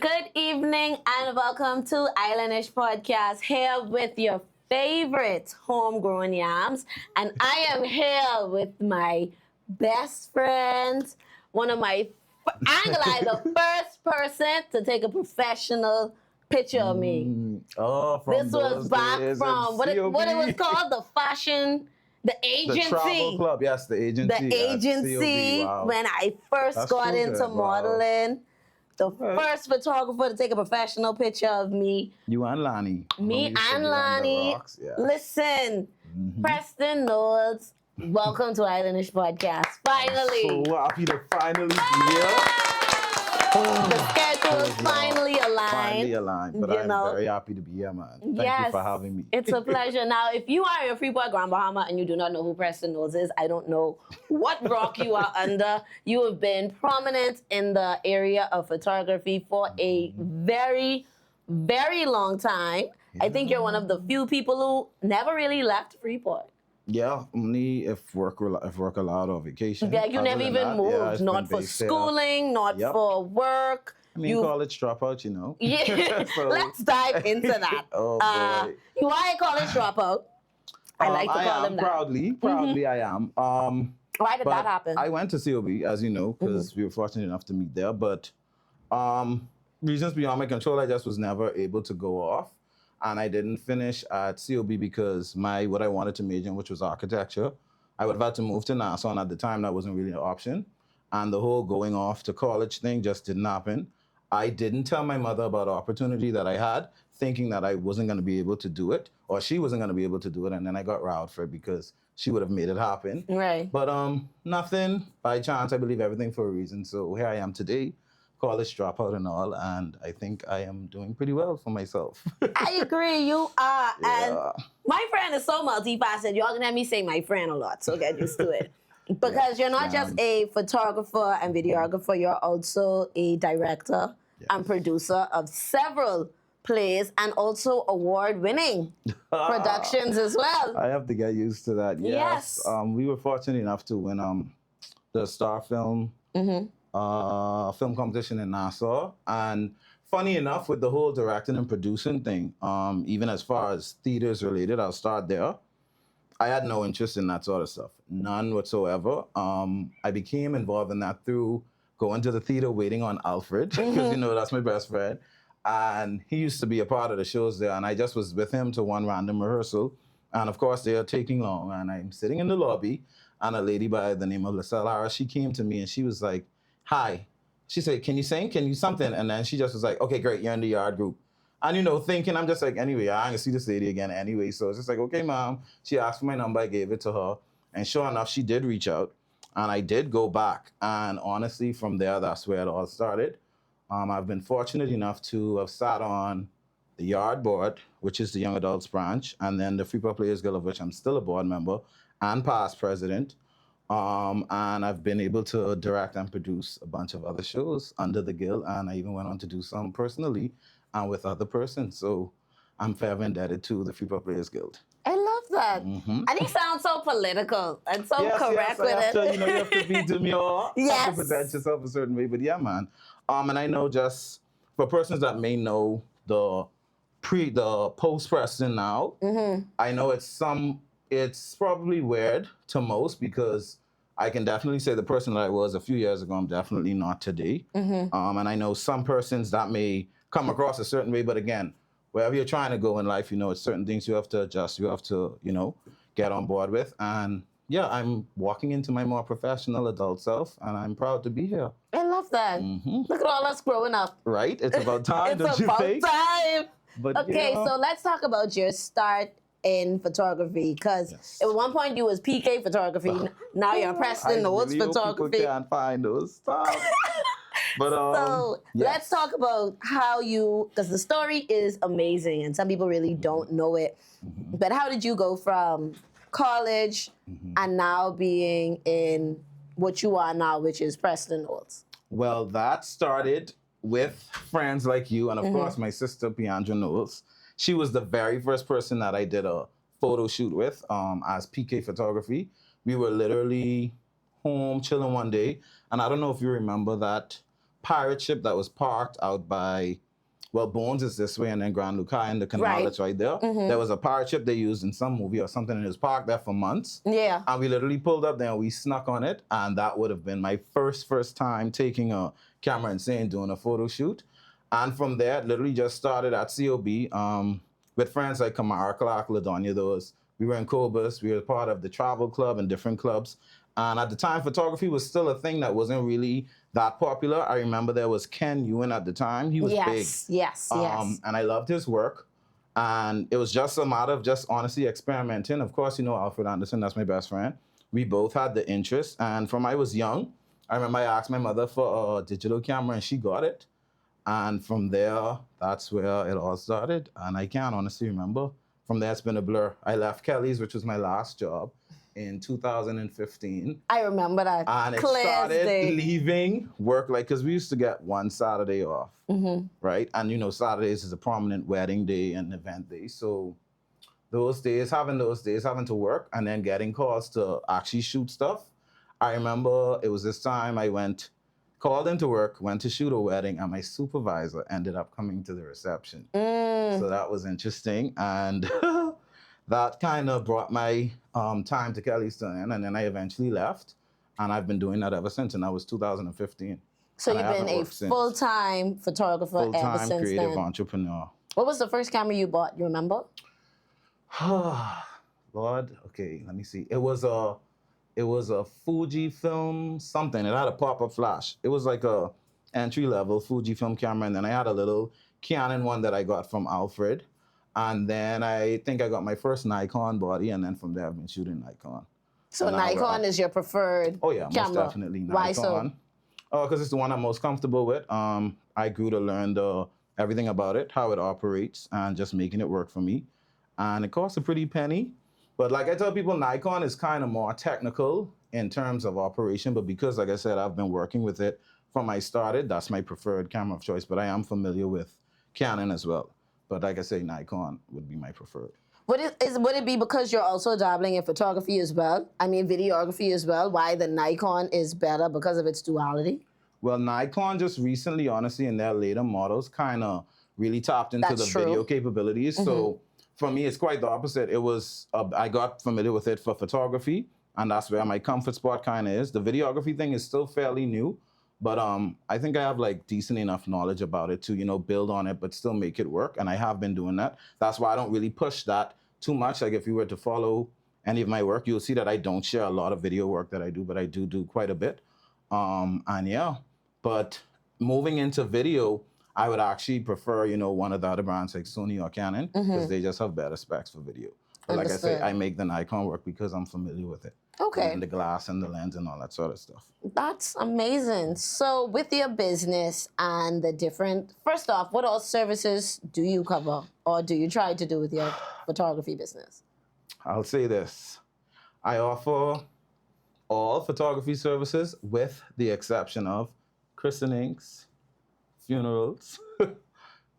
Good evening and welcome to Islandish Podcast, here with your favorite homegrown yams. And I am here with my best friend, one of my, the first person to take a professional picture of me. From This was back days from what it was called, the agency. The travel club, yes, the agency. The agency, wow. when I first got into modeling. The first photographer to take a professional picture of me. You and Lonnie. Me and Lonnie. Yeah. Listen, Preston Knowles, welcome to Islandish Podcast. Finally. So happy to finally be here. The schedule is finally aligned. Finally aligned, but I'm very happy to be here, man. Thank you for having me. It's a pleasure. Now, if you are in Freeport, Grand Bahama, and you do not know who Preston Knowles is, I don't know what rock you are under. You have been prominent in the area of photography for a very, very long time. Yeah. I think you're one of the few people who never really left Freeport. Yeah, only if work allowed or vacation. Yeah, you never even moved, not for schooling, not for work. I mean, college dropout, you know. Yeah, so, let's dive into that. Oh, boy. You are a college dropout. I like to call them that. Proudly I am. Why did that happen? I went to COB, as you know, because we were fortunate enough to meet there. But reasons beyond my control, I just was never able to go off. And I didn't finish at COB because what I wanted to major in, which was architecture, I would have had to move to Nassau, and at the time that wasn't really an option. And the whole going off to college thing just didn't happen. I didn't tell my mother about the opportunity that I had, thinking that I wasn't going to be able to do it, or she wasn't going to be able to do it, and then I got riled for it because she would have made it happen. Right. But nothing by chance. I believe everything for a reason. So here I am today, college dropout and all, and I think I am doing pretty well for myself. I agree, you are. Yeah. And my friend is so multifaceted. Y'all gonna have me say my friend a lot, so get used to it. Because you're not just a photographer and videographer, you're also a director and producer of several plays and also award-winning productions as well. I have to get used to that, yes. We were fortunate enough to win the Star Film film competition in Nassau. And funny enough, with the whole directing and producing thing, even as far as theaters related, I'll start there. I had no interest in that sort of stuff, none whatsoever. I became involved in that through going to the theater, waiting on Alfred, because you know that's my best friend. And he used to be a part of the shows there, and I just was with him to one random rehearsal. And of course, they are taking long, and I'm sitting in the lobby, and a lady by the name of LaSalle Harris, she came to me, and she was like, hi. She said, can you sing? Can you something? And then she just was like, okay, great, you're in the yard group. And, you know, thinking, I'm just like, anyway, I ain't gonna see this lady again anyway. So it's just like, okay, mom. She asked for my number, I gave it to her. And sure enough, she did reach out. And I did go back. And honestly, from there, that's where it all started. I've been fortunate enough to have sat on the Yard Board, which is the Young Adults branch, and then the Freeport Players Guild, of which I'm still a board member and past president. And I've been able to direct and produce a bunch of other shows under the guild, and I even went on to do some personally and with other persons. So I'm forever indebted to the Freeport Players Guild. I love that. And he sounds so political and so correct with it. You have to be demure. Yes. You have to present yourself a certain way. But yeah, man. And I know just for persons that may know the post Preston now, I know it's probably weird to most because I can definitely say the person that I was a few years ago, I'm definitely not today. And I know some persons that may come across a certain way, but again, wherever you're trying to go in life, you know, it's certain things you have to adjust, you have to, you know, get on board with. And yeah, I'm walking into my more professional adult self, and I'm proud to be here. I love that. Look at all us growing up. Right? It's about time, it's about time. But, okay, yeah. So let's talk about your start in photography, because at one point you was PK photography, now you're Preston Knowles photography. People can't find those stuff. But so let's talk about how because the story is amazing and some people really don't know it. But how did you go from college and now being in what you are now, which is Preston Knowles? Well, that started with friends like you and of course my sister Piandra Knowles. She was the very first person that I did a photo shoot with as PK photography. We were literally home chilling one day, and I don't know if you remember that pirate ship that was parked out by, well, Bones is this way, and then Grand Lukai and the canal that's right there. There was a pirate ship they used in some movie or something, and it was parked there for months. Yeah. And we literally pulled up there and we snuck on it, and that would have been my first time taking a camera and doing a photo shoot. And from there, it literally just started at COB with friends like Kamara Clark, LaDonya, those. We were in Cobus. We were part of the travel club and different clubs. And at the time, photography was still a thing that wasn't really that popular. I remember there was Ken Ewan at the time. He was big. Yes. And I loved his work. And it was just a matter of just honestly experimenting. Of course, you know Alfred Anderson, that's my best friend. We both had the interest. And from I was young, I remember I asked my mother for a digital camera and she got it. And from there, that's where it all started. And I can't honestly remember. From there, it's been a blur. I left Kelly's, which was my last job, in 2015. I remember that. And it started leaving work, like, because we used to get one Saturday off, right? And, you know, Saturdays is a prominent wedding day and event day. So those days, having to work and then getting calls to actually shoot stuff. I remember it was this time called into work, went to shoot a wedding, and my supervisor ended up coming to the reception. So that was interesting. And that kind of brought my time to Kelly's to an end, and then I eventually left. And I've been doing that ever since, and that was 2015. So you've been a full-time photographer ever since then? Full-time creative entrepreneur. What was the first camera you bought, you remember? Lord, okay, let me see. It was a Fujifilm something. It had a pop-up flash. It was like a entry-level Fujifilm camera, and then I had a little Canon one that I got from Alfred. And then I think I got my first Nikon body, and then from there I've been shooting Nikon. So Nikon is your preferred camera? Most definitely Nikon. Why so? Because it's the one I'm most comfortable with. I grew to learn everything about it, how it operates, and just making it work for me. And it costs a pretty penny. But like I tell people, Nikon is kind of more technical in terms of operation. But because, like I said, I've been working with it from I started, that's my preferred camera of choice. But I am familiar with Canon as well. But like I say, Nikon would be my preferred. Would it be because you're also dabbling in photography as well? I mean, videography as well? Why the Nikon is better because of its duality? Well, Nikon just recently, honestly, in their later models, kind of really tapped into video capabilities. So for me, it's quite the opposite. It was, I got familiar with it for photography, and that's where my comfort spot kind of is. The videography thing is still fairly new, but I think I have like decent enough knowledge about it to, you know, build on it, but still make it work. And I have been doing that. That's why I don't really push that too much. Like if you were to follow any of my work, you'll see that I don't share a lot of video work that I do, but I do quite a bit. And yeah, but moving into video, I would actually prefer, you know, one of the other brands like Sony or Canon, because they just have better specs for video. But like I say, I make the Nikon work because I'm familiar with it. Okay. And the glass and the lens and all that sort of stuff. That's amazing. So with your business and the different, first off, what all services do you cover or do you try to do with your photography business? I'll say this. I offer all photography services with the exception of christenings, funerals,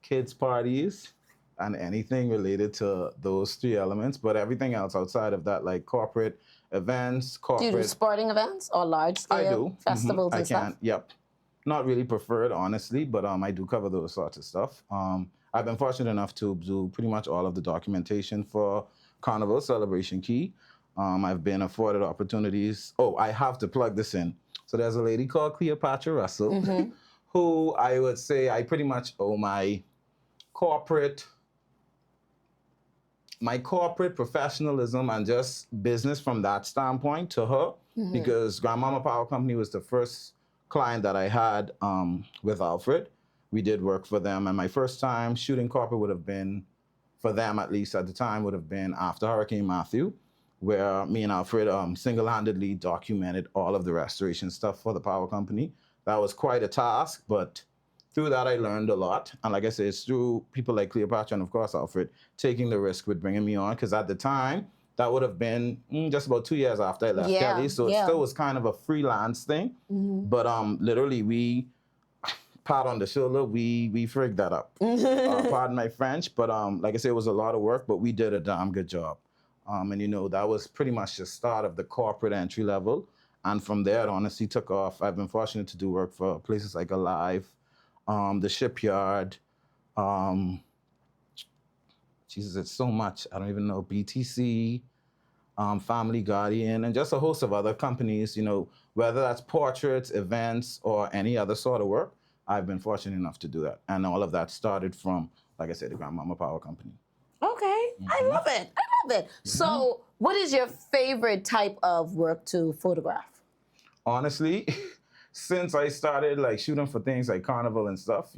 kids' parties, and anything related to those three elements. But everything else outside of that, like corporate events, Do you do sporting events or large-scale festivals and stuff? Yep. Not really preferred, honestly, but I do cover those sorts of stuff. I've been fortunate enough to do pretty much all of the documentation for Carnival Celebration Key. I've been afforded opportunities. Oh, I have to plug this in. So there's a lady called Cleopatra Russell, who I would say I pretty much owe my corporate professionalism and just business from that standpoint to her, because Grand Bahama Power Company was the first client that I had with Alfred. We did work for them, and my first time shooting corporate would have been, for them at least at the time, would have been after Hurricane Matthew, where me and Alfred single-handedly documented all of the restoration stuff for the power company. That was quite a task, but through that, I learned a lot. And like I said, it's through people like Cleopatra and, of course, Alfred, taking the risk with bringing me on. Because at the time, that would have been just about 2 years after I left Kelly. So it still was kind of a freelance thing. But literally, we, pat on the shoulder, we frigged that up. Pardon my French. But like I said, it was a lot of work, but we did a damn good job. And, you know, that was pretty much the start of the corporate entry level. And from there, it honestly took off. I've been fortunate to do work for places like Alive, the Shipyard, Jesus, it's so much. I don't even know, BTC, Family Guardian, and just a host of other companies, whether that's portraits, events, or any other sort of work. I've been fortunate enough to do that. And all of that started from, like I said, the Grand Bahama Power Company. Okay, I love it. So what is your favorite type of work to photograph? Honestly, since I started shooting for things like Carnival and stuff,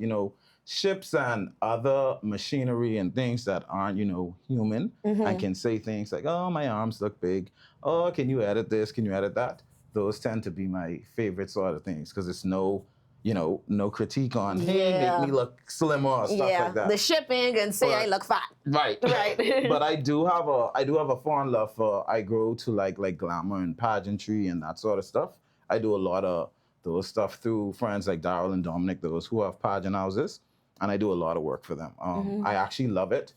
ships and other machinery and things that aren't, human and can say things like, oh, my arms look big. Oh, can you edit this? Can you edit that? Those tend to be my favorite sort of things because it's no critique on, hey, make me look slimmer or stuff like that. The shipping and say I look fat. Right. But I do have a fond love for, I grow to like glamour and pageantry and that sort of stuff. I do a lot of those stuff through friends like Daryl and Dominic, those who have pageant houses, and I do a lot of work for them. I actually love it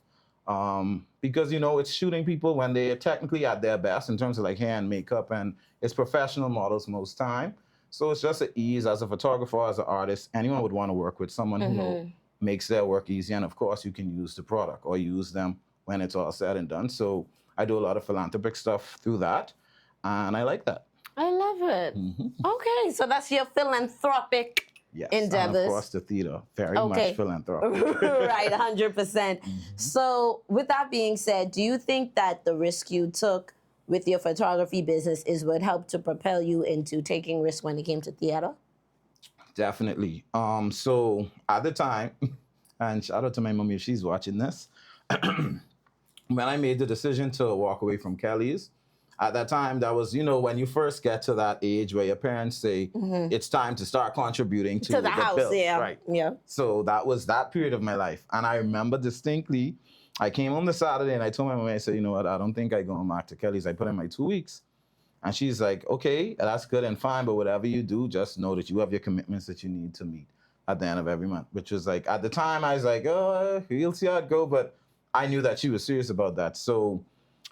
because, it's shooting people when they're technically at their best in terms of hair and makeup, and it's professional models most time. So it's just an ease as a photographer, as an artist. Anyone would want to work with someone who makes their work easy. And of course, you can use the product or use them when it's all said and done. So I do a lot of philanthropic stuff through that. And I like that. I love it. Okay, so that's your philanthropic endeavors. And of course, the theater. Very much philanthropic. Right, 100%. So with that being said, do you think that the risk you took with your photography business is what helped to propel you into taking risks when it came to theater? Definitely. So at the time, and shout out to my mom if she's watching this, when I made the decision to walk away from Kelly's, at that time, that was, when you first get to that age where your parents say, it's time to start contributing to the house, bills. Right. Yeah. So that was that period of my life. And I remember distinctly, I came home the Saturday and I told my mom, I said, you know what, I don't think I go back to Kelly's. I put in my 2 weeks. And she's like, okay, that's good and fine, but whatever you do, just know that you have your commitments that you need to meet at the end of every month, which was at the time, I was like, oh, you'll see how it go. But I knew that she was serious about that. So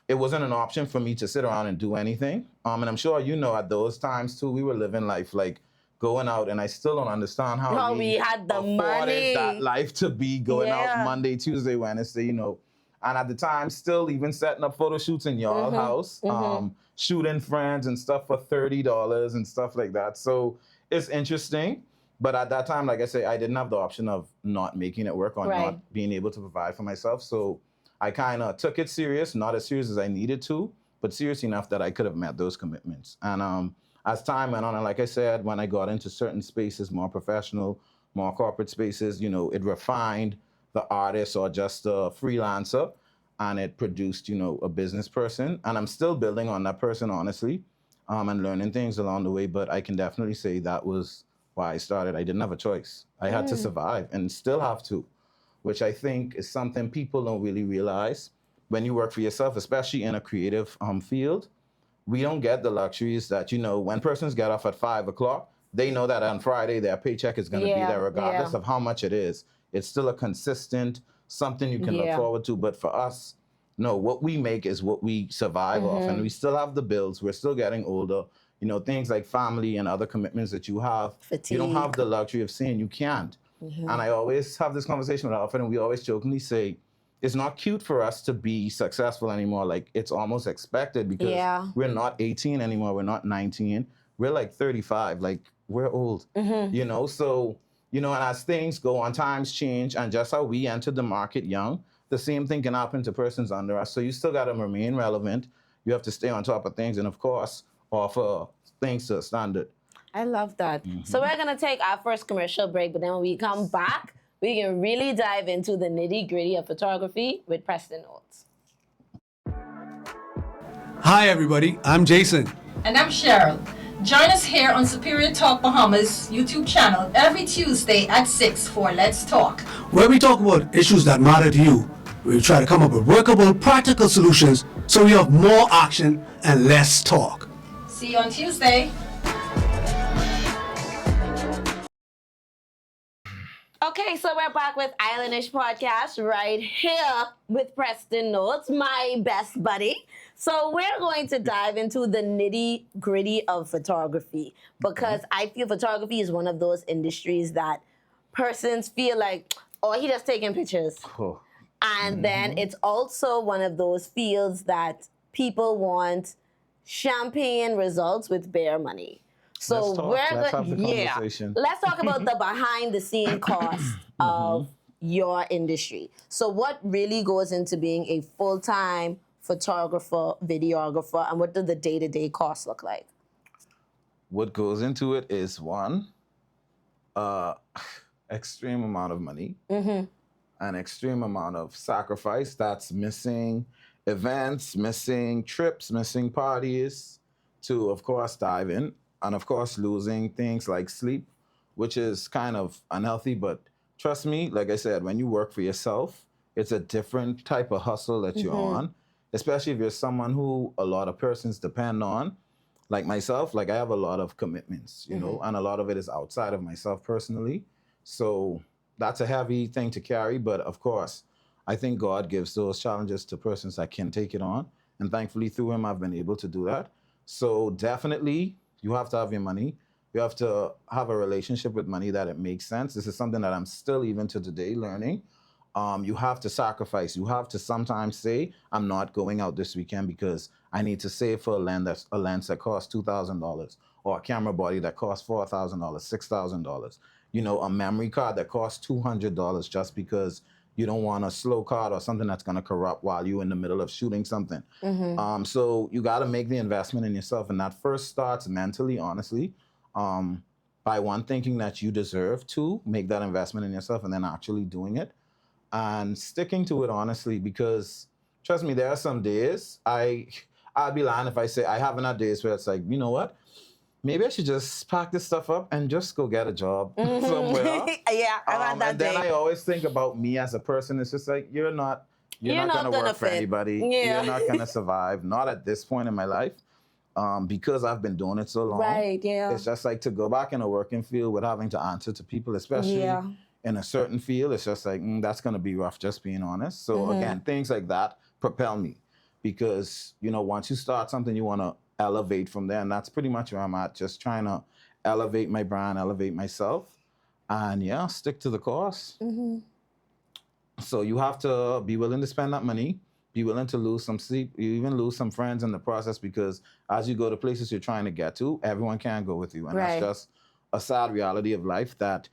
it wasn't an option for me to sit around and do anything. And I'm sure at those times too, we were living life going out, and I still don't understand how we had the money. That life to be going out Monday, Tuesday, Wednesday, And at the time, still even setting up photo shoots in your house, shooting friends and stuff for $30 and stuff like that. So it's interesting. But at that time, like I say, I didn't have the option of not making it work or not being able to provide for myself. So I kind of took it serious, not as serious as I needed to, but serious enough that I could have met those commitments. And as time went on, and like I said, when I got into certain spaces, more professional, more corporate spaces, it refined the artist or just a freelancer, and it produced, a business person. And I'm still building on that person, honestly, and learning things along the way. But I can definitely say that was why I started. I didn't have a choice. I had to survive and still have to, which I think is something people don't really realize. When you work for yourself, especially in a creative field, we don't get the luxuries that, when persons get off at 5 o'clock, they know that on Friday their paycheck is going to be there regardless of how much it is. It's still a consistent, something you can look forward to. But for us, no, what we make is what we survive off. And we still have the bills. We're still getting older. Things like family and other commitments that you have. Fatigue. You don't have the luxury of saying you can't. And I always have this conversation with Alfred, and we always jokingly say, it's not cute for us to be successful anymore. It's almost expected because we're not 18 anymore. We're not 19. We're 35. We're old, So, and as things go on, times change. And just how we entered the market young, the same thing can happen to persons under us. So you still got to remain relevant. You have to stay on top of things. And of course, offer things to a standard. I love that. So we're going to take our first commercial break, but then when we come back, we can really dive into the nitty-gritty of photography with Preston Knowles. Hi, everybody. I'm Jason. And I'm Cheryl. Join us here on Superior Talk Bahamas YouTube channel every Tuesday at 6 for Let's Talk, where we talk about issues that matter to you. We try to come up with workable, practical solutions so we have more action and less talk. See you on Tuesday. Okay, so we're back with Islandish Podcast right here with Preston Knowles, my best buddy. So we're going to dive into the nitty gritty of photography because I feel photography is one of those industries that persons feel like, oh, he just taking pictures. Oh. And then it's also one of those fields that people want champagne results with bare money. So let's have the conversation. Let's talk about the behind the scene cost of your industry. So what really goes into being a full-time photographer, videographer, and what do the day-to-day costs look like? What goes into it is one, extreme amount of money, an extreme amount of sacrifice. That's missing events, missing trips, missing parties, to, of course, dive in. And of course, losing things like sleep, which is kind of unhealthy. But trust me, like I said, when you work for yourself, it's a different type of hustle that you're on, especially if you're someone who a lot of persons depend on. Like myself, like I have a lot of commitments, you know, and a lot of it is outside of myself personally. So that's a heavy thing to carry. But of course, I think God gives those challenges to persons that can take it on. And thankfully, through him, I've been able to do that. So definitely, you have to have your money. You have to have a relationship with money that it makes sense. This is something that I'm still even to today learning. You have to sacrifice. You have to sometimes say, I'm not going out this weekend because I need to save for a lens that costs $2,000 or a camera body that costs $4,000, $6,000. You know, a memory card that costs $200 just because you don't want a slow card or something that's going to corrupt while you're in the middle of shooting something. So you got to make the investment in yourself. And that first starts mentally, honestly, by one, thinking that you deserve to make that investment in yourself and then actually doing it and sticking to it, honestly, because trust me, there are some days I'd be lying if I say I haven't had days where it's like, you know what? Maybe I should just pack this stuff up and just go get a job somewhere. Yeah, I've had that and day. then I always think about me as a person. It's just like, you're not going to work for anybody. Yeah. You're not going to survive. Not at this point in my life. Because I've been doing it so long. Right, yeah. It's just like to go back in a working field with having to answer to people, especially in a certain field. It's just like, that's going to be rough, just being honest. So again, things like that propel me because, you know, once you start something, you want to elevate from there. And that's pretty much where I'm at, just trying to elevate my brand, elevate myself, and stick to the course. So you have to be willing to spend that money, be willing to lose some sleep, you even lose some friends in the process, because as you go to places you're trying to get to, everyone can't go with you. And that's just a sad reality of life, that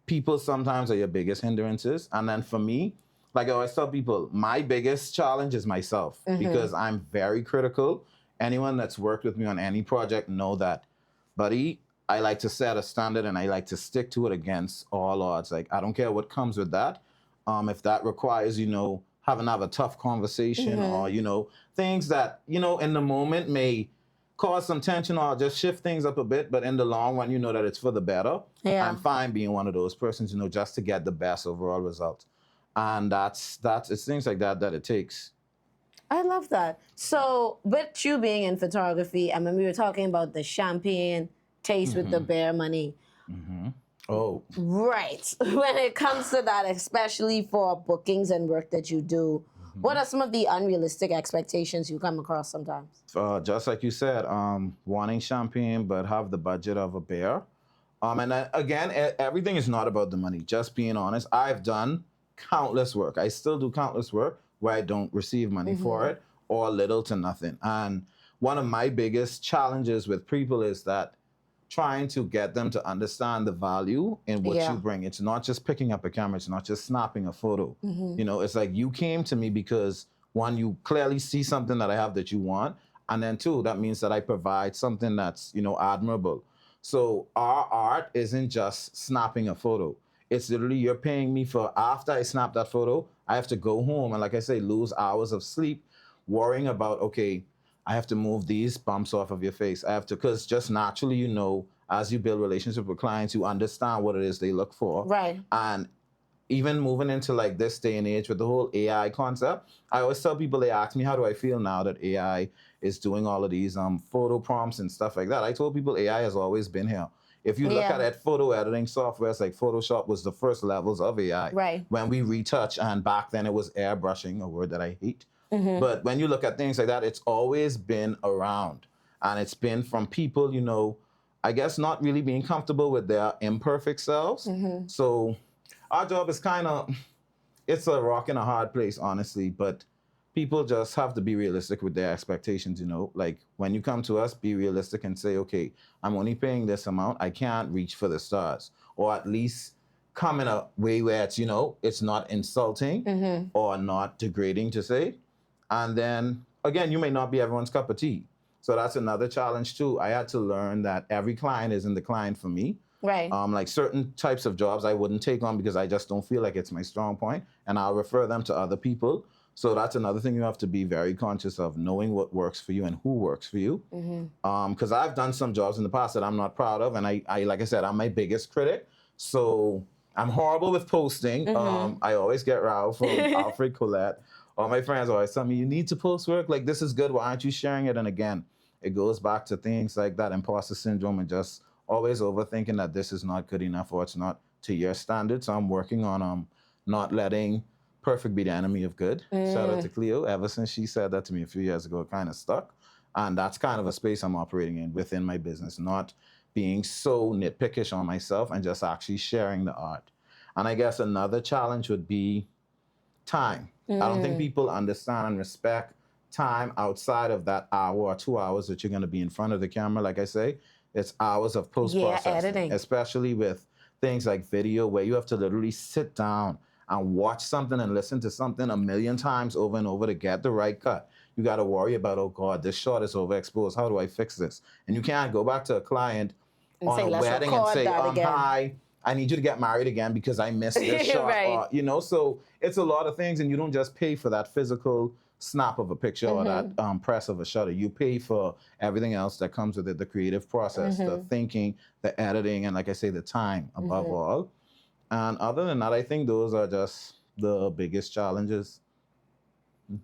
people sometimes are your biggest hindrances. And then for me, like I always tell people, my biggest challenge is myself, because I'm very critical. Anyone that's worked with me on any project know that, buddy, I like to set a standard and I like to stick to it against all odds. Like, I don't care what comes with that. If that requires, you know, having to have a tough conversation or, you know, things that, you know, in the moment may cause some tension or just shift things up a bit, but in the long run, you know that it's for the better. I'm fine being one of those persons, you know, just to get the best overall result. And it's things like that it takes. I love that. So with you being in photography, I mean, we were talking about the champagne taste with the bare money. Oh. Right. When it comes to that, especially for bookings and work that you do, what are some of the unrealistic expectations you come across sometimes? Just like you said, wanting champagne but have the budget of a bear. And again, everything is not about the money. Just being honest, I've done countless work. I still do countless work where I don't receive money for it, or little to nothing. And one of my biggest challenges with people is that trying to get them to understand the value in what you bring. It's not just picking up a camera. It's not just snapping a photo. You know, it's like you came to me because, one, you clearly see something that I have that you want. And then two, that means that I provide something that's, you know, admirable. So our art isn't just snapping a photo. It's literally you're paying me for, after I snap that photo, I have to go home and, like I say, lose hours of sleep worrying about, okay, I have to move these bumps off of your face. I have to, because just naturally, you know, as you build relationship with clients, you understand what it is they look for. Right. And even moving into like this day and age with the whole AI concept, I always tell people, they ask me, how do I feel now that AI is doing all of these photo prompts and stuff like that? I told people AI has always been here. If you look at photo editing software, it's like Photoshop was the first levels of AI. Right. When we retouch, and back then it was airbrushing, a word that I hate. But when you look at things like that, it's always been around. And it's been from people, you know, I guess not really being comfortable with their imperfect selves. So our job is kind of, it's a rock and a hard place, honestly. But people just have to be realistic with their expectations, you know. Like, when you come to us, be realistic and say, okay, I'm only paying this amount. I can't reach for the stars. Or at least come in a way where it's, you know, it's not insulting or not degrading to say. And then, again, you may not be everyone's cup of tea. So that's another challenge, too. I had to learn that every client isn't the client for me. Right. Like certain types of jobs I wouldn't take on because I just don't feel like it's my strong point, and I'll refer them to other people. So that's another thing you have to be very conscious of, knowing what works for you and who works for you. Because I've done some jobs in the past that I'm not proud of, and I like I said, I'm my biggest critic. So I'm horrible with posting. I always get riled from Alfred Colette. All my friends always tell me, you need to post work. Like, this is good. Why aren't you sharing it? And again, it goes back to things like that imposter syndrome and just always overthinking that this is not good enough or it's not to your standards. So I'm working on not letting perfect be the enemy of good. Shout out to Cleo. Ever since she said that to me a few years ago, it kind of stuck. And that's kind of a space I'm operating in within my business, not being so nitpickish on myself and just actually sharing the art. And I guess another challenge would be time. I don't think people understand and respect time outside of that hour or 2 hours that you're going to be in front of the camera. Like I say, it's hours of post-processing, editing. Especially with things like video, where you have to literally sit down and watch something and listen to something a million times over and over to get the right cut. You got to worry about, oh God, this shot is overexposed. How do I fix this? And you can't go back to a client and on say, a let's wedding and record say, that again. hi, I need you to get married again because I missed this shot. Right. Or, you know, so it's a lot of things, and you don't just pay for that physical snap of a picture or that press of a shutter. You pay for everything else that comes with it, the creative process, the thinking, the editing, and like I say, the time above all. And other than that, I think those are just the biggest challenges.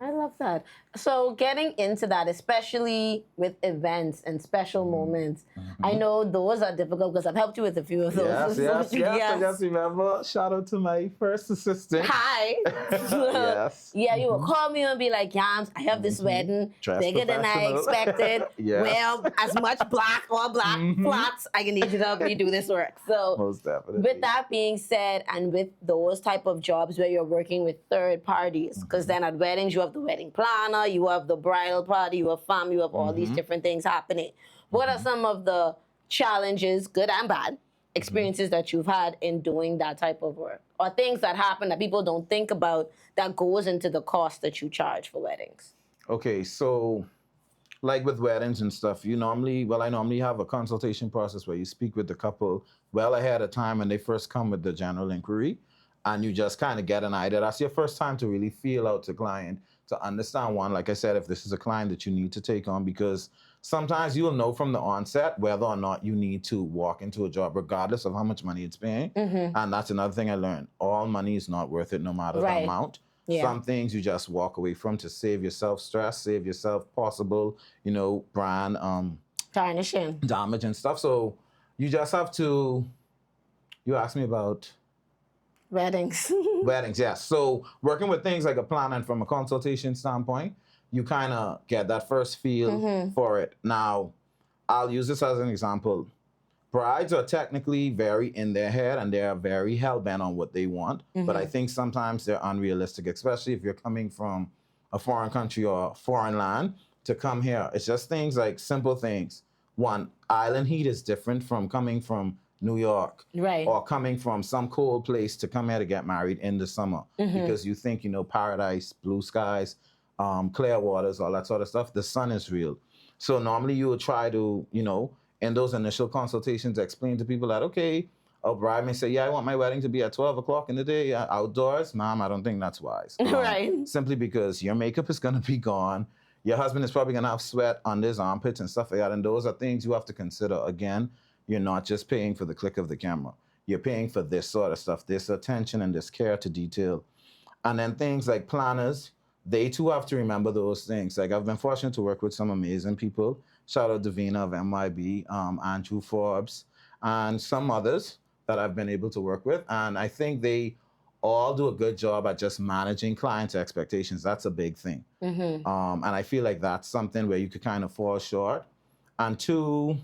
I love that. So getting into that, especially with events and special moments, I know those are difficult because I've helped you with a few of those. Yes. I just remember, shout out to my first assistant. Hi. Yes. Yeah, you will call me and be like, Yams, I have this wedding, Dress bigger than I professional. expected. Yes. Well, as much black or black flats, I can need you to help me do this work. So Most definitely. with that being said, and with those type of jobs where you're working with third parties, because then at weddings, you have the wedding planner, you have the bridal party, you have family, you have all these different things happening. What are some of the challenges, good and bad, experiences that you've had in doing that type of work? Or things that happen that people don't think about that goes into the cost that you charge for weddings? Okay, so like with weddings and stuff, I normally have a consultation process where you speak with the couple well ahead of time when they first come with the general inquiry, and you just kind of get an idea. That's your first time to really feel out the client, to understand one, like I said, if this is a client that you need to take on, because sometimes you'll know from the onset whether or not you need to walk into a job regardless of how much money it's paying. And that's another thing I learned. All money is not worth it no matter the amount. Yeah. Some things you just walk away from to save yourself stress, save yourself possible, brand tarnishing, damage and stuff. So you just have to, you asked me about weddings. Weddings, yes. So working with things like a plan and from a consultation standpoint, you kind of get that first feel for it. Now, I'll use this as an example. Brides are technically very in their head and they're very hell-bent on what they want. But I think sometimes they're unrealistic, especially if you're coming from a foreign country or foreign land to come here. It's just things like simple things. One, island heat is different from coming from New York, right, or coming from some cold place to come here to get married in the summer because you think, paradise, blue skies, clear waters, all that sort of stuff. The sun is real. So normally you would try to, in those initial consultations, explain to people that, okay, a bride may say, yeah, I want my wedding to be at 12 o'clock in the day outdoors. Mom, I don't think that's wise. Right. Simply because your makeup is going to be gone. Your husband is probably going to have sweat on his armpits and stuff like that. And those are things you have to consider. Again, you're not just paying for the click of the camera. You're paying for this sort of stuff, this attention and this care to detail. And then things like planners, they too have to remember those things. Like I've been fortunate to work with some amazing people. Shout out Davina of MYB, Andrew Forbes. and some others that I've been able to work with. And I think they all do a good job at just managing clients' expectations. That's a big thing. And I feel like that's something where you could kind of fall short. And 2,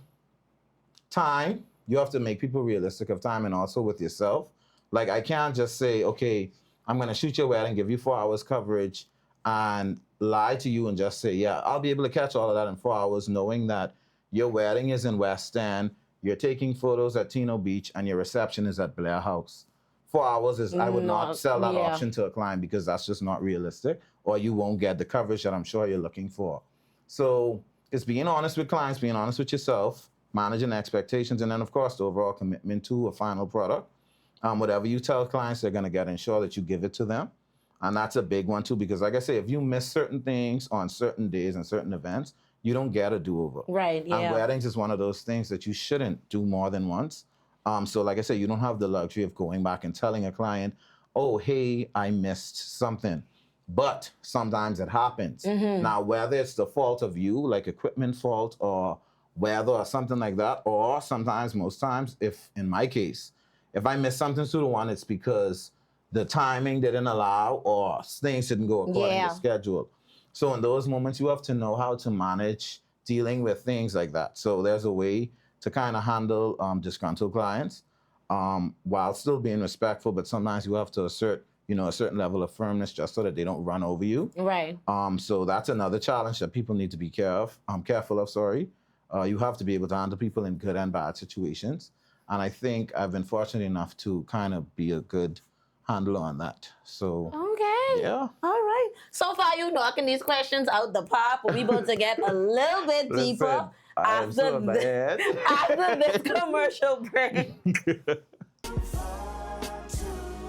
time. You have to make people realistic of time and also with yourself. Like, I can't just say, okay, I'm going to shoot your wedding, give you 4 hours coverage, and lie to you and just say, yeah, I'll be able to catch all of that in 4 hours, knowing that your wedding is in West End, you're taking photos at Tino Beach, and your reception is at Blair House. 4 hours is, I would not sell that option to a client because that's just not realistic, or you won't get the coverage that I'm sure you're looking for. So it's being honest with clients, being honest with yourself, managing expectations, and then, of course, the overall commitment to a final product. Whatever you tell clients they're going to get, ensure that you give it to them. And that's a big one, too, because, like I say, if you miss certain things on certain days and certain events, you don't get a do-over. Right, yeah. And weddings is one of those things that you shouldn't do more than once. So, like I said, you don't have the luxury of going back and telling a client, oh, hey, I missed something. But sometimes it happens. Now, whether it's the fault of you, like equipment fault or weather or something like that, or sometimes, most times, if in my case, if I miss something to the one, it's because the timing didn't allow or things didn't go according to schedule. So in those moments, you have to know how to manage dealing with things like that. So there's a way to kind of handle disgruntled clients while still being respectful, but sometimes you have to assert, a certain level of firmness just so that they don't run over you. Right. So that's another challenge that people need to be careful of. You have to be able to handle people in good and bad situations. And I think I've been fortunate enough to kind of be a good handler on that. So, okay. Yeah. All right. So far, you're knocking these questions out the park, but we're about to get a little bit deeper after this commercial break.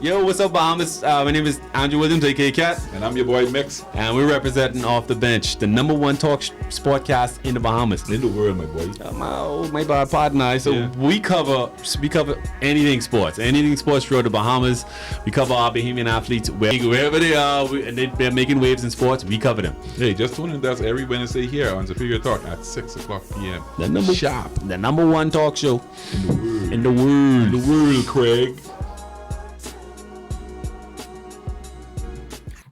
Yo, what's up, Bahamas? My name is Andrew Williams, aka Cat. And I'm your boy Mix. And we're representing Off the Bench, the #1 talk sportcast in the Bahamas. In the world, my boy. My bad partner. So we cover anything sports throughout the Bahamas. We cover our Bahamian athletes wherever they are, and they're making waves in sports. We cover them. Hey, just tune in. That's every Wednesday here on Superior Talk at 6:00 p.m. Sharp. The #1 talk show in the world, Craig.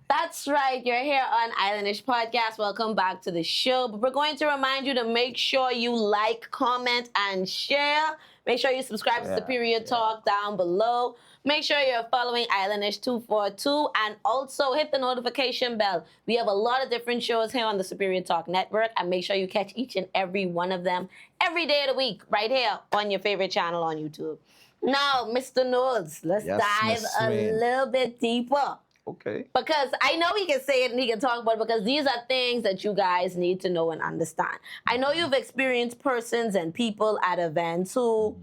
That's right. You're here on Islandish Podcast. Welcome back to the show. But we're going to remind you to make sure you like, comment, and share. Make sure you subscribe to Superior Talk down below. Make sure you're following Islandish 242 and also hit the notification bell. We have a lot of different shows here on the Superior Talk Network, and make sure you catch each and every one of them every day of the week right here on your favorite channel on YouTube. Now, Mr. Knowles, let's dive a little bit deeper. Okay. Because I know he can say it and he can talk about it because these are things that you guys need to know and understand. I know you've experienced persons and people at events who,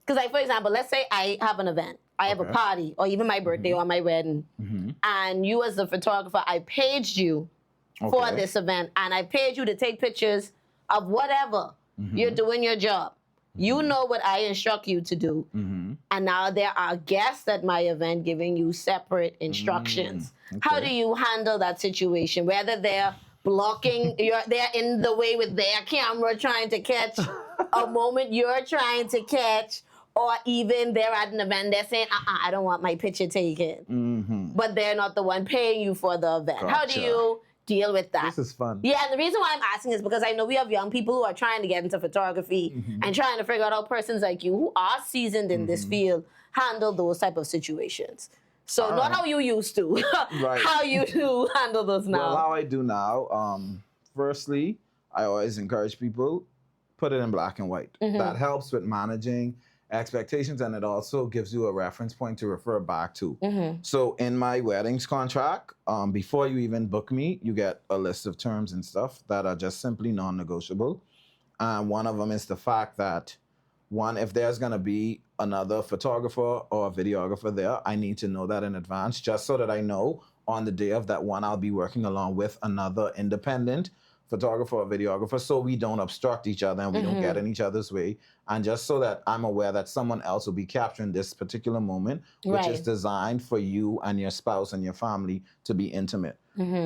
because like, for example, let's say I have an event. I have a party or even my birthday or my wedding. And you as the photographer, I paged you for this event and I paid you to take pictures of whatever you're doing your job. You know what I instruct you to do. And now there are guests at my event giving you separate instructions. How do you handle that situation? Whether they're blocking, they're in the way with their camera trying to catch a moment you're trying to catch, or even they're at an event, they're saying, I don't want my picture taken. But they're not the one paying you for the event. How do you deal with that? This is fun. Yeah, and the reason why I'm asking is because I know we have young people who are trying to get into photography and trying to figure out how persons like you who are seasoned in this field handle those type of situations. So not how you used to, how you do handle those now. Well, how I do now, firstly, I always encourage people, put it in black and white. That helps with managing expectations, and it also gives you a reference point to refer back to. So in my weddings contract, before you even book me, you get a list of terms and stuff that are just simply non-negotiable. One of them is the fact that, if there's going to be another photographer or videographer there, I need to know that in advance, just so that I know on the day of that one, I'll be working along with another independent photographer or videographer, so we don't obstruct each other and we don't get in each other's way. And just so that I'm aware that someone else will be capturing this particular moment, which is designed for you and your spouse and your family to be intimate.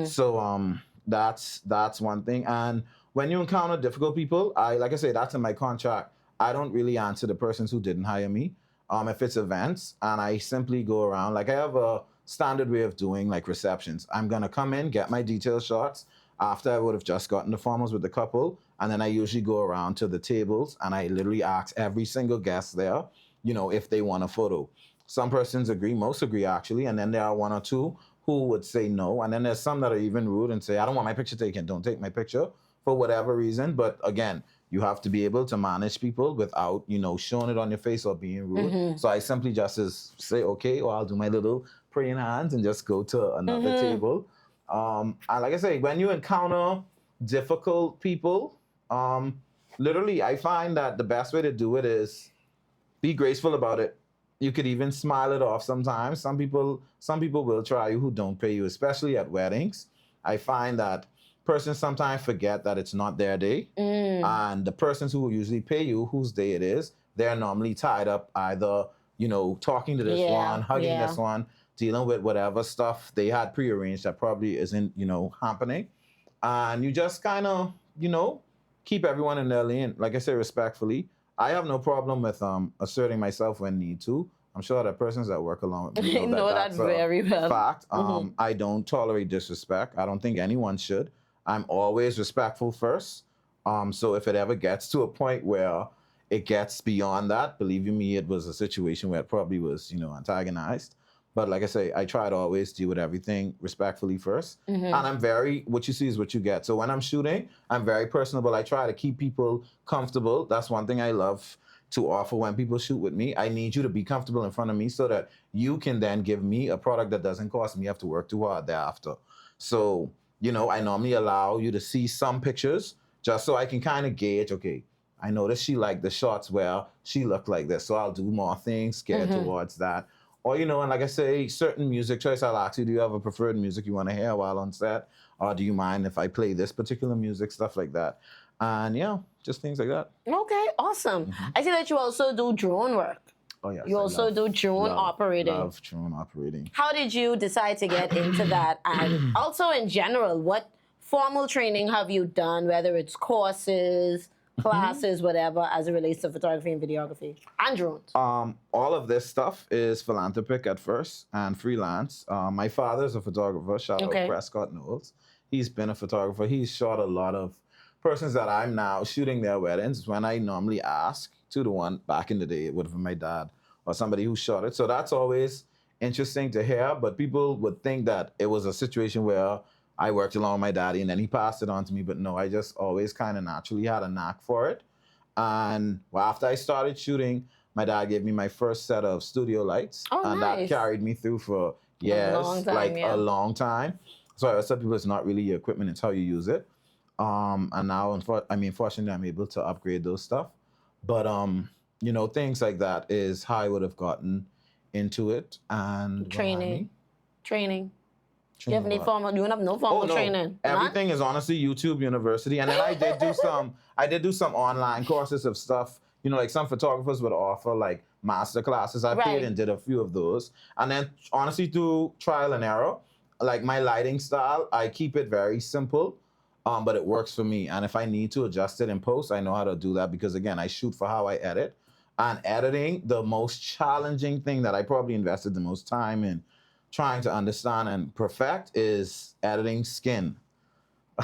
So that's one thing. And when you encounter difficult people, like I say, that's in my contract. I don't really answer the persons who didn't hire me. If it's events, and I simply go around, like I have a standard way of doing like receptions. I'm gonna come in, get my detailed shots after I would have just gotten the formals with the couple, and then I usually go around to the tables and I literally ask every single guest there, if they want a photo. Some persons agree, most agree actually, and then there are one or two who would say no, and then there's some that are even rude and say, I don't want my picture taken, don't take my picture for whatever reason. But again, you have to be able to manage people without, showing it on your face or being rude. So I simply just say, okay, or I'll do my little praying hands and just go to another table. And like I say, when you encounter difficult people, literally, I find that the best way to do it is be graceful about it. You could even smile it off sometimes. Some people will try you who don't pay you, especially at weddings. I find that persons sometimes forget that it's not their day. And the persons who will usually pay you, whose day it is, they're normally tied up either, talking to this one, hugging this one, dealing with whatever stuff they had prearranged that probably isn't, happening. And you just kind of, keep everyone in their lane. Like I say, respectfully. I have no problem with asserting myself when need to. I'm sure that persons that work along with me know that's very well. Fact. I don't tolerate disrespect. I don't think anyone should. I'm always respectful first. So if it ever gets to a point where it gets beyond that, believe you me, it was a situation where it probably was, antagonized. But like I say, I try to always deal with everything respectfully first. And I'm what you see is what you get. So when I'm shooting, I'm very personable. I try to keep people comfortable. That's one thing I love to offer when people shoot with me. I need you to be comfortable in front of me so that you can then give me a product that doesn't cost me have to work too hard thereafter. So, I normally allow you to see some pictures just so I can kind of gauge, okay, I noticed she liked the shots where she looked like this. So I'll do more things geared towards that. Or, and like I say, certain music choice, I'll ask you, do you have a preferred music you want to hear while on set? Or do you mind if I play this particular music, stuff like that? And just things like that. Okay, awesome. I see that you also do drone work. Oh, yes. You also do drone operating. Love drone operating. How did you decide to get into that? And also in general, what formal training have you done, whether it's courses, classes, whatever, as it relates to photography and videography and drones? All of this stuff is philanthropic at first and freelance. My father's a photographer. Shout out Preston Knowles. He's been a photographer. He's shot a lot of persons that I'm now shooting their weddings. When I normally ask to the one back in the day, it would have been my dad or somebody who shot it. So that's always interesting to hear. But people would think that it was a situation where I worked along with my daddy and then he passed it on to me. But no, I just always kind of naturally had a knack for it. And after I started shooting, my dad gave me my first set of studio lights. And that carried me through for years, a long time. So I always tell people it's not really your equipment, it's how you use it. And now, fortunately, I'm able to upgrade those stuff. But, things like that is how I would have gotten into it. And training. Do you have any formal? You have no formal training. Everything is honestly YouTube University, and then I did do some online courses of stuff. Like some photographers would offer like master classes. I paid and did a few of those, and then honestly through trial and error, like my lighting style, I keep it very simple, but it works for me. And if I need to adjust it in post, I know how to do that because again, I shoot for how I edit. And editing, the most challenging thing that I probably invested the most time in trying to understand and perfect is editing skin.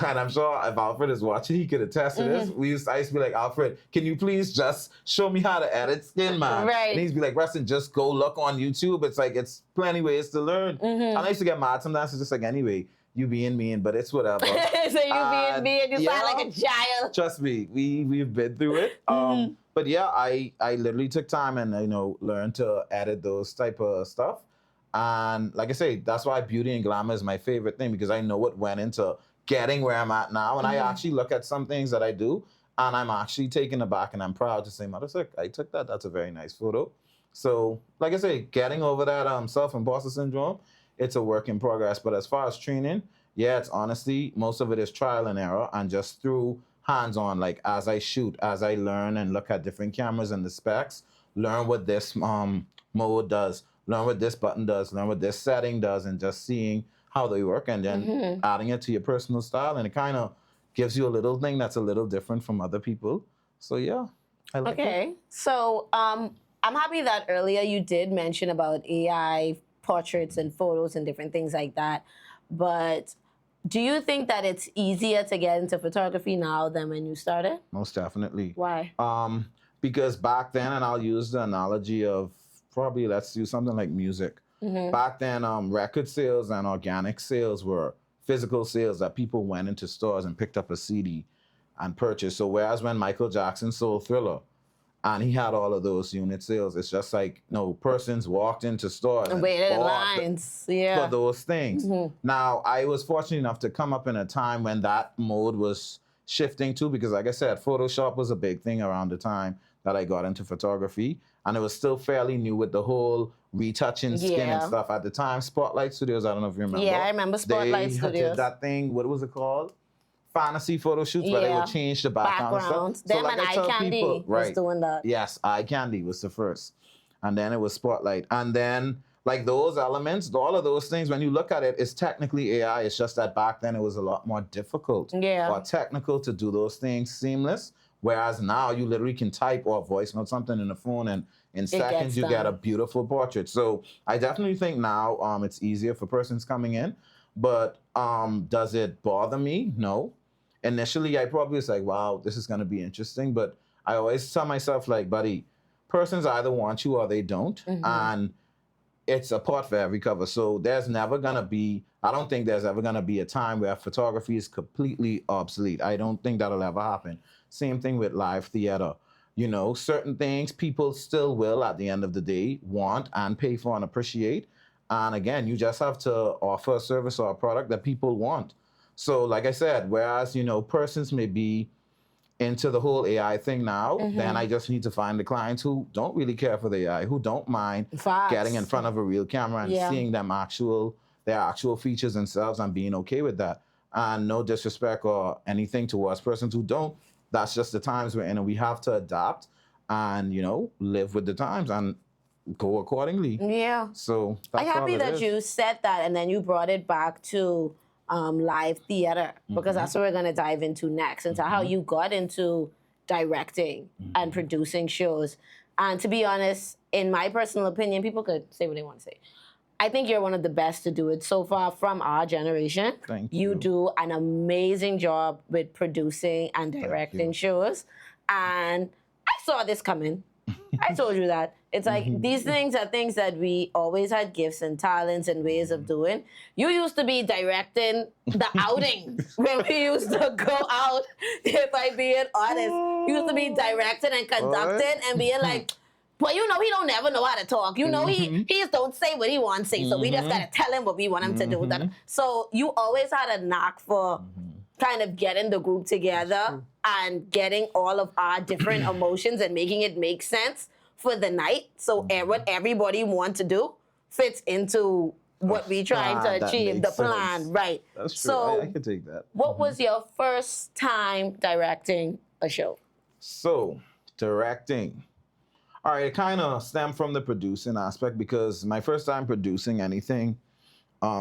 And I'm sure if Alfred is watching, he could attest to this. I used to be like, Alfred, can you please just show me how to edit skin, man? Right. And he'd be like, Preston, just go look on YouTube. It's like, it's plenty ways to learn. And I used to get mad sometimes. It's just like, anyway, you being mean, but it's whatever. So you being mean, you sound like a child. Trust me, we've been through it. But yeah, I literally took time and, learned to edit those type of stuff. And like I say, that's why beauty and glamour is my favorite thing because I know what went into getting where I'm at now. And I actually look at some things that I do and I'm actually taken aback and I'm proud to say, I took that. That's a very nice photo. So like I say, getting over that self-imposter syndrome, it's a work in progress. But as far as training, it's honestly, most of it is trial and error and just through hands-on, like as I shoot, as I learn and look at different cameras and the specs, learn what this mode does, learn what this button does, learn what this setting does, and just seeing how they work and then adding it to your personal style. And it kind of gives you a little thing that's a little different from other people. So yeah. I like it. Okay. So I'm happy that earlier you did mention about AI portraits and photos and different things like that. But do you think that it's easier to get into photography now than when you started? Most definitely. Why? Because back then, and I'll use the analogy of probably let's do something like music. Back then, record sales and organic sales were physical sales that people went into stores and picked up a CD and purchased. So whereas when Michael Jackson sold Thriller, and he had all of those unit sales, it's just like persons walked into stores and Waited in bought lines. for those things. Now, I was fortunate enough to come up in a time when that mode was shifting too, because like I said, Photoshop was a big thing around the time that I got into photography, and it was still fairly new with the whole retouching skin and stuff. At the time, Spotlight Studios, I don't know if you remember. Yeah, I remember Spotlight they Studios. did that thing, what was it called? Fantasy photo shoots where they would change the background and stuff. Them and Eye Candy was doing that. Yes, Eye Candy was the first. And then it was Spotlight. And then like those elements, all of those things, when you look at it, it's technically AI. It's just that back then it was a lot more difficult or technical to do those things seamless. Whereas now you literally can type or voice note something in the phone and in seconds you get a beautiful portrait. So I definitely think now it's easier for persons coming in. But does it bother me? No. Initially, I probably was like, wow, this is going to be interesting. But I always tell myself, like, buddy, persons either want you or they don't. And it's a part for every cover. So there's never going to be, I don't think there's ever going to be a time where photography is completely obsolete. I don't think that'll ever happen. Same thing with live theater. Certain things people still will, at the end of the day, want and pay for and appreciate. And again, you just have to offer a service or a product that people want. So like I said, whereas, persons may be into the whole AI thing now, then I just need to find the clients who don't really care for the AI, who don't mind getting in front of a real camera and seeing their actual features themselves and being okay with that. And no disrespect or anything towards persons who don't. That's just the times we're in, and we have to adapt and, live with the times and go accordingly. Yeah. So I'm happy that you said that and then you brought it back to live theater, because that's what we're going to dive into next, into how you got into directing and producing shows. And to be honest, in my personal opinion, people could say what they want to say. I think you're one of the best to do it so far from our generation. Thank you. You do an amazing job with producing and directing shows. And I saw this coming. I told you that. It's like these things are things that we always had gifts and talents and ways of doing. You used to be directing the outings when we used to go out, if I be an artist. You used to be directing and conducting and being like, well, he don't never know how to talk. He just don't say what he wants to say. So we just got to tell him what we want him to do. So you always had a knack for kind of getting the group together and getting all of our different emotions and making it make sense for the night. So what everybody wants to do fits into what we're trying to achieve, the plan, right? That's true. So I can take that. What was your first time directing a show? So, directing. All right, it kind of stemmed from the producing aspect, because my first time producing anything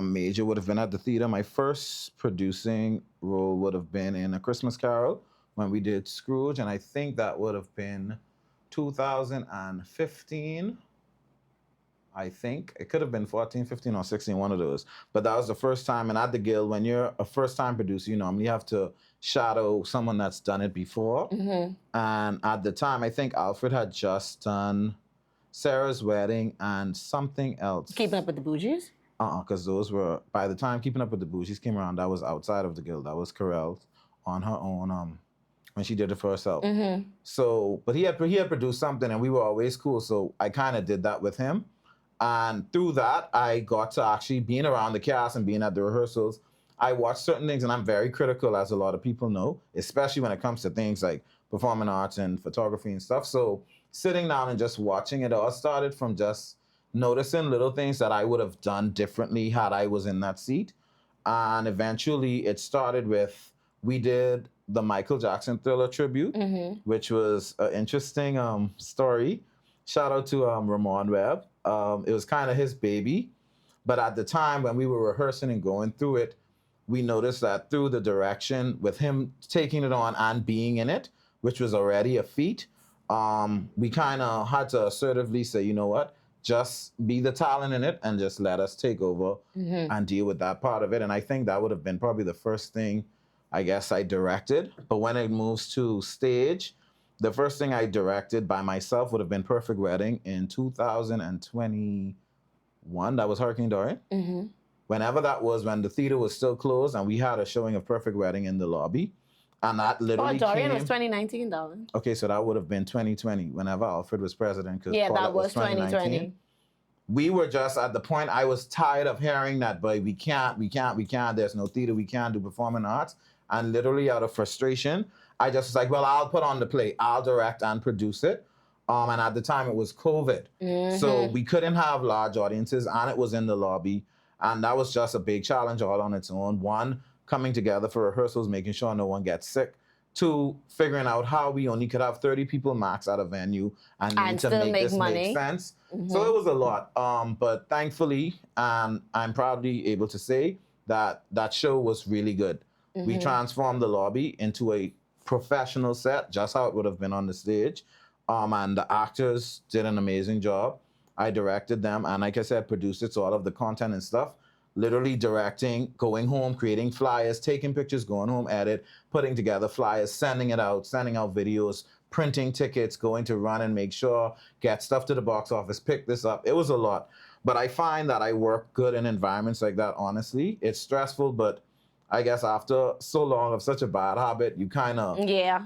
major would have been at the theater. My first producing role would have been in A Christmas Carol when we did Scrooge, and I think that would have been 2015. I think it could have been 14, 15, or 16, one of those. But that was the first time. And at the Guild, when you're a first-time producer, you normally have to shadow someone that's done it before. And at the time, I think Alfred had just done Sarah's Wedding and something else. Keeping Up with the Bougies? Because those were, by the time Keeping Up with the Bougies came around, that was outside of the Guild. That was Carell on her own when she did it for herself. So, but he had produced something, and we were always cool. So I kind of did that with him. And through that, I got to actually being around the cast and being at the rehearsals. I watch certain things, and I'm very critical, as a lot of people know, especially when it comes to things like performing arts and photography and stuff. So sitting down and just watching it all started from just noticing little things that I would have done differently had I was in that seat. And eventually it started with, we did the Michael Jackson Thriller tribute, which was an interesting story. Shout out to Ramon Webb. It was kind of his baby. But at the time when we were rehearsing and going through it, we noticed that through the direction, with him taking it on and being in it, which was already a feat, we kind of had to assertively say, you know what, just be the talent in it and just let us take over and deal with that part of it. And I think that would have been probably the first thing I guess I directed. But when it moves to stage, the first thing I directed by myself would have been Perfect Wedding in 2021. That was Hurricane Dorian. Whenever that was, when the theater was still closed and we had a showing of Perfect Wedding in the lobby. And that literally Dorian came... was 2019, darling. Okay, so that would have been 2020, whenever Alfred was president. Yeah, that was 2020. We were just at the point, I was tired of hearing that, but we can't, there's no theater, we can't do performing arts. And literally out of frustration, I just was like, well, I'll put on the play, I'll direct and produce it. And at the time it was COVID. So we couldn't have large audiences and it was in the lobby. And that was just a big challenge all on its own. One, coming together for rehearsals, making sure no one gets sick. Two, figuring out how we only could have 30 people max at a venue and need to make this make sense. So it was a lot. But thankfully, I'm proudly able to say that that show was really good. We transformed the lobby into a professional set, just how it would have been on the stage. And the actors did an amazing job. I directed them, and like I said, produced it, so all of the content and stuff. Literally directing, going home, creating flyers, taking pictures, going home, edit, putting together flyers, sending out videos, printing tickets, going to run and make sure, get stuff to the box office, pick this up. It was a lot. But I find that I work good in environments like that, honestly. It's stressful, but I guess after so long of such a bad habit, you kind of,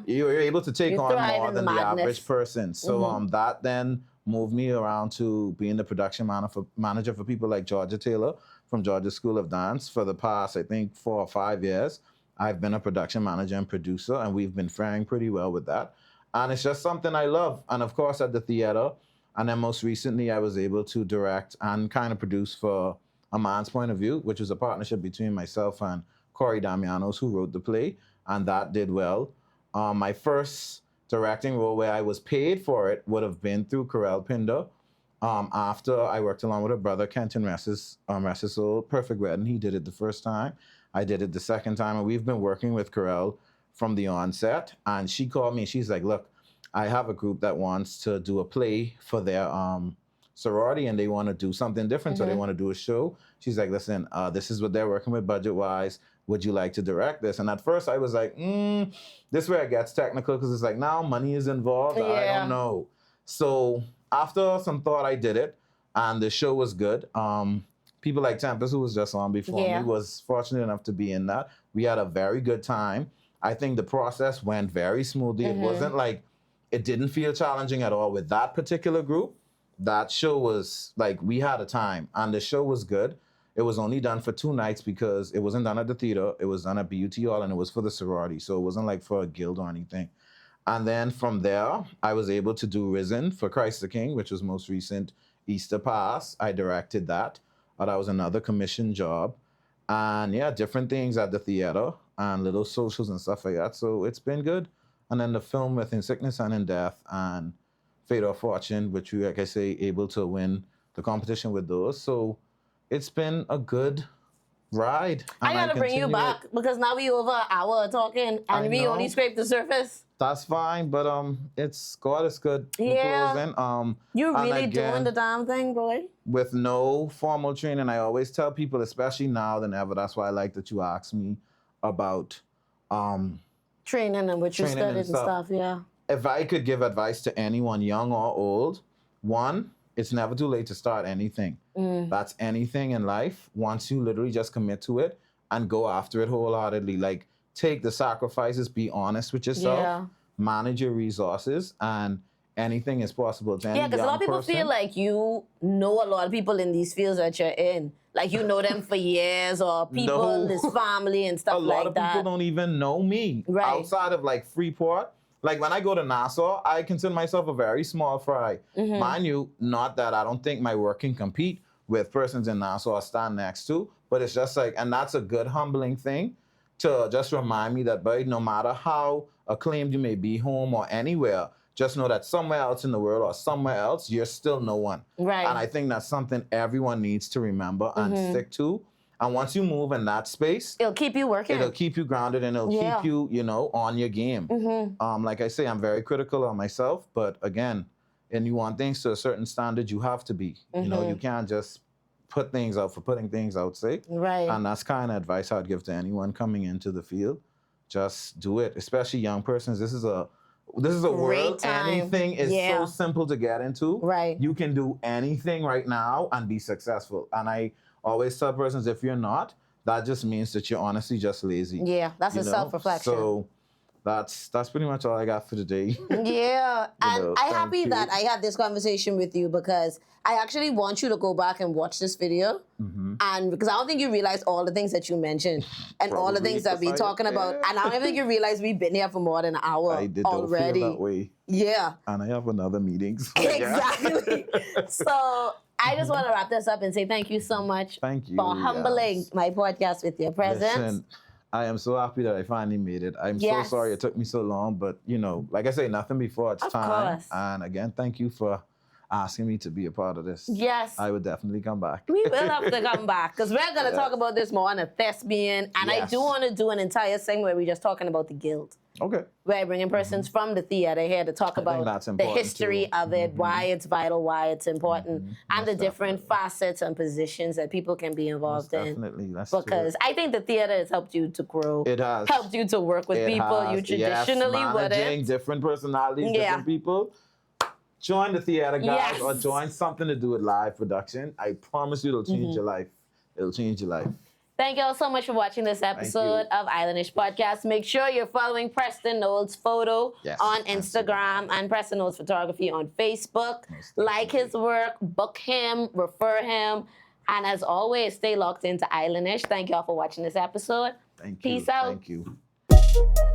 you're able to take on more than the average person. So that then moved me around to being the production manager for people like Georgia Taylor from Georgia School of Dance. For the past, I think, 4 or 5 years, I've been a production manager and producer, and we've been faring pretty well with that. And it's just something I love. And of course, at the theater, and then most recently, I was able to direct and kind of produce for A Man's Point of View, which was a partnership between myself and Corey Damianos, who wrote the play, and that did well. My first directing role where I was paid for it would have been through Karel Pinder. After I worked along with her brother, Kenton Ressisol, Perfect Wedding. He did it the first time. I did it the second time, and we've been working with Karel from the onset. And she called me, she's like, look, I have a group that wants to do a play for their sorority, and they want to do something different, so they want to do a show. She's like, listen, this is what they're working with budget-wise. Would you like to direct this? And at first I was like, this is where it gets technical, because it's like, now money is involved. I don't know. So after some thought, I did it, and the show was good. People like Tempest, who was just on before me, was fortunate enough to be in that. We had a very good time. I think the process went very smoothly. It wasn't like, it didn't feel challenging at all with that particular group. That show was like, we had a time, and the show was good. It was only done for 2 nights because it wasn't done at the theater. It was done at BUT Hall, and it was for the sorority. So it wasn't like for a guild or anything. And then from there, I was able to do Risen for Christ the King, which was most recent Easter Pass. I directed that. That was another commission job. And yeah, different things at the theater and little socials and stuff like that. So it's been good. And then the film with In Sickness and in Death and Fate or Fortune, which we, like I say, able to win the competition with those. So it's been a good ride. I gotta bring you back because now we over an hour talking and we only scraped the surface. That's fine, but it's God is good. Yeah. You really doing the damn thing, boy. With no formal training, I always tell people, especially now than ever. That's why I like that you asked me about training and what you studied and stuff. Yeah. If I could give advice to anyone, young or old, one, it's never too late to start anything. That's anything in life. Once you literally just commit to it and go after it wholeheartedly, like take the sacrifices, be honest with yourself, manage your resources, and anything is possible to any young because a lot of people feel like you know a lot of people in these fields that you're in. Like you know them for years, or people, this family and stuff like that. A lot of people don't even know me outside of like Freeport. Like when I go to Nassau, I consider myself a very small fry. Mind you, not that I don't think my work can compete with persons in Nassau I stand next to, but it's just like, and that's a good humbling thing to just remind me that, boy, no matter how acclaimed you may be home or anywhere, just know that somewhere else in the world or somewhere else, you're still no one. Right. And I think that's something everyone needs to remember and stick to. And once you move in that space, It'll keep you working. it'll keep you grounded and it'll keep you, on your game. Like I say, I'm very critical of myself, but again, and you want things to a certain standard, you have to be. You can't just put things out for putting things out, say. Right. And that's kind of advice I'd give to anyone coming into the field. Just do it, especially young persons. This is a world. time. Anything is so simple to get into. Right. You can do anything right now and be successful. And I always tell persons, if you're not, that just means that you're honestly just lazy. Yeah, that's a self-reflection. So that's pretty much all I got for today. Yeah, and I'm happy you. that I had this conversation with you because I actually want you to go back and watch this video, and because I don't think you realize all the things that you mentioned and all the Probably things that we're talking about, and I don't think you realize we've been here for more than an hour I did already. Don't feel that way. Yeah, And I have another meeting. So exactly. So I just want to wrap this up and say thank you so much Thank you, for humbling yes. my podcast with your presence. Listen, I am so happy that I finally made it. I'm so sorry it took me so long, but like I say, nothing before it's Of time. course. And again, thank you for asking me to be a part of this. Yes. I would definitely come back. We will have to come back because we're going to talk about this more on a thespian. And I do want to do an entire segment where we're just talking about the guild. Okay. We're bringing persons from the theater here to talk about that's the important history too. of it, why it's vital, why it's important, and the Most different facets and positions that people can be involved in. Definitely. Let's Because I think the theater has helped you to grow. It has. Helped you to work with people you traditionally managing wouldn't. different personalities, different people. Join the theater, guys, or join something to do with live production. I promise you it'll change your life. It'll change your life. Thank you all so much for watching this episode of Islandish Podcast. Make sure you're following Preston Knowles Photo on Instagram and Preston Knowles Photography on Facebook. Like his work, book him, refer him. And as always, stay locked into Islandish. Thank you all for watching this episode. Thank you. Peace out. Thank you.